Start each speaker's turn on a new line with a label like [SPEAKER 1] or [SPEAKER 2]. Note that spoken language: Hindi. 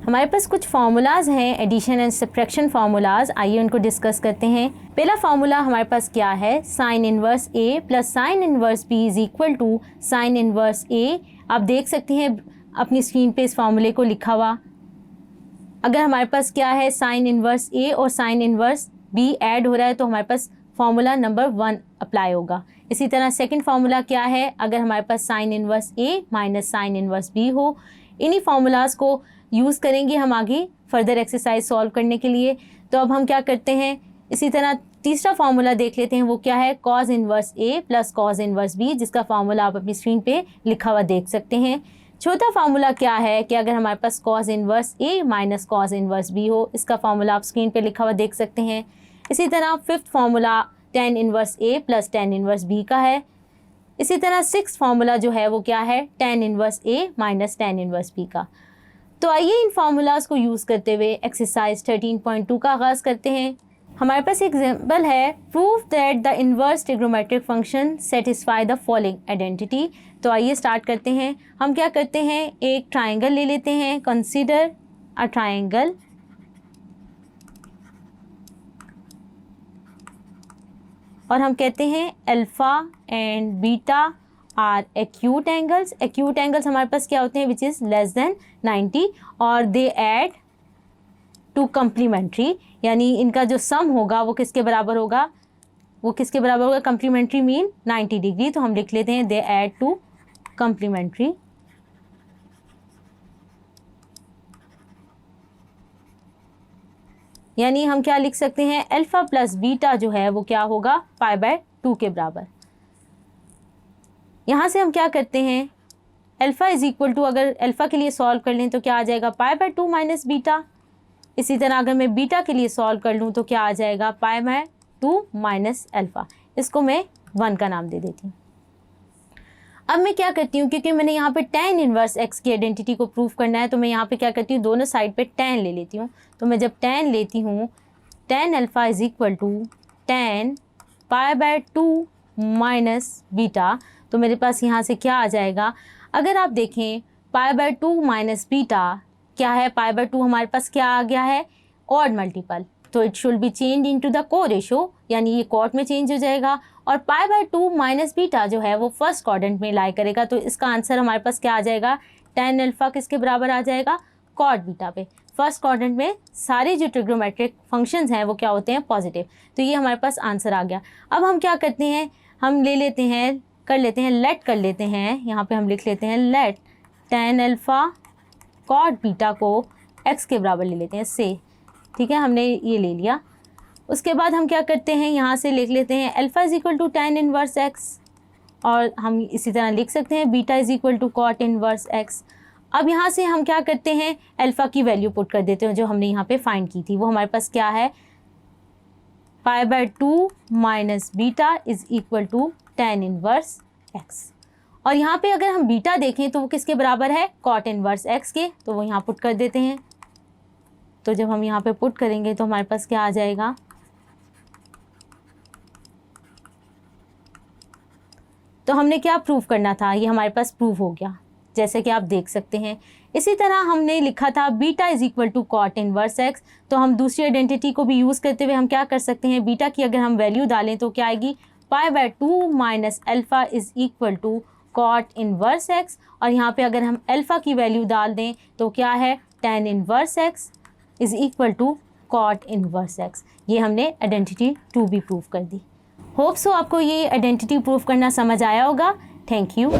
[SPEAKER 1] हमारे पास कुछ फार्मूलाज हैं, एडिशन एंड सब्ट्रैक्शन फार्मूलाज, आइए उनको डिस्कस करते हैं। पहला फार्मूला हमारे पास क्या है, sine inverse A plus sine inverse B is equal to sine inverse A. आप देख सकते हैं अपनी स्क्रीन पे इस फार्मूले को लिखा हुआ। अगर हमारे पास क्या है, साइन इनवर्स ए और साइन इनवर्स बी ऐड हो रहा है तो हमारे पास फार्मूला नंबर 1 अप्लाई होगा। इसी तरह सेकंड फार्मूला क्या है, अगर हमारे पास साइन इनवर्स ए माइनस साइन इनवर्स बी हो। इन्हीं फार्मूलाज को यूज़ करेंगे हम आगे फर्दर एक्सरसाइज सॉल्व करने के लिए। तो अब हम क्या करते हैं, इसी तरह तीसरा फार्मूला देख लेते हैं, वो क्या है, cause inverse A plus cos inverse B, जिसका फार्मूला आप अपनी स्क्रीन पे लिखा हुआ देख सकते हैं। चौथा फार्मूला क्या है कि अगर हमारे पास कॉज इनवर्स ए माइनस कॉज इनवर्स बी हो, इसका फार्मूला आप स्क्रीन पे लिखा हुआ देख सकते हैं। इसी तरह fifth formula tan inverse A plus tan inverse B का है। इसी तरह सिक्स फार्मूला जो है वो क्या है, टेन इनवर्स ए माइनस टेन इनवर्स बी का। तो आइए इन फार्मूलाज को यूज़ करते हुए एक्सरसाइज 13.2 का आगाज़ करते हैं। हमारे पास एग्जाम्पल है, prove that the inverse trigonometric function satisfy the following identity. तो आइए स्टार्ट करते हैं। हम क्या करते हैं, एक ट्राइंगल ले लेते हैं, कंसीडर अ ट्राइंगल और हम कहते हैं alpha and beta are acute angles. Acute angles हमारे पास क्या होते हैं, विच इज़ लेस देन 90 और दे ऐड टू कम्प्लीमेंट्री, यानी इनका जो सम होगा वो किसके बराबर होगा, वो किसके बराबर होगा, कम्प्लीमेंट्री मीन 90 डिग्री। तो हम लिख लेते हैं दे ऐड टू कम्प्लीमेंट्री। यानी हम क्या लिख सकते हैं, अल्फ़ा प्लस बीटा जो है वो क्या होगा, π/2 के बराबर। यहाँ से हम क्या करते हैं, अल्फ़ा इज इक्वल टू, अगर अल्फ़ा के लिए सॉल्व कर लें तो क्या आ जाएगा, π/2 माइनस बीटा। इसी तरह अगर मैं बीटा के लिए सॉल्व कर लूँ तो क्या आ जाएगा, π/2 माइनस अल्फ़ा। इसको मैं 1 का नाम दे देती हूँ। अब मैं क्या करती हूँ, क्योंकि मैंने यहाँ पे tan इनवर्स x की आइडेंटिटी को प्रूव करना है, तो मैं यहाँ पे क्या करती हूँ, दोनों साइड पे tan ले लेती हूँ। तो मैं जब tan लेती हूँ, tan alpha is equal to tan π/2 minus beta. तो मेरे पास यहाँ से क्या आ जाएगा, अगर आप देखें π/2 माइनस बीटा क्या है, π/2 हमारे पास क्या आ गया है, ऑड मल्टीपल, तो it should be change into the को रेशो, यानी ये कॉट में चेंज हो जाएगा। और π/2 माइनस बीटा जो है वो फर्स्ट क्वाड्रेंट में लाई करेगा। तो इसका आंसर हमारे पास क्या आ जाएगा, tan अल्फ़ा किसके बराबर आ जाएगा, कॉट बीटा पे। फर्स्ट क्वाड्रेंट में सारे जो ट्रिग्नोमेट्रिक फंक्शंस हैं वो क्या होते हैं, पॉजिटिव। तो ये हमारे पास आंसर आ गया। अब हम क्या करते हैं, हम ले लेते हैं, कर लेते हैं, लेट कर लेते हैं, यहाँ पे हम लिख लेते हैं let tan alpha cot beta को x के बराबर ले लेते हैं से, ठीक है, हमने ये ले लिया। उसके बाद हम क्या करते हैं, यहाँ से लिख लेते हैं alpha is equal to tan inverse x, और हम इसी तरह लिख सकते हैं beta is equal to cot inverse x। अब यहाँ से हम क्या करते हैं, अल्फ़ा की वैल्यू पुट कर देते हैं जो हमने यहाँ पे फाइंड की थी। वो हमारे पास क्या है, π/2 minus beta is equal to tan inverse x। और यहाँ पे अगर हम बीटा देखें तो वो किसके बराबर है, कॉट इनवर्स x के, तो वो यहाँ पुट कर देते हैं। तो जब हम यहाँ पे पुट करेंगे तो हमारे पास क्या आ जाएगा, तो हमने क्या प्रूव करना था, ये हमारे पास प्रूव हो गया, जैसे कि आप देख सकते हैं। इसी तरह हमने लिखा था beta is equal to cot inverse x, तो हम दूसरी आइडेंटिटी को भी यूज़ करते हुए हम क्या कर सकते हैं, बीटा की अगर हम वैल्यू डालें तो क्या आएगी, π/2 minus alpha is equal to cot inverse x। और यहाँ पे अगर हम अल्फ़ा की वैल्यू डाल दें तो क्या है, tan inverse x is equal to cot inverse x। ये हमने आइडेंटिटी 2 भी प्रूव कर दी। होप सो आपको ये आइडेंटिटी प्रूव करना समझ आया होगा। Thank you.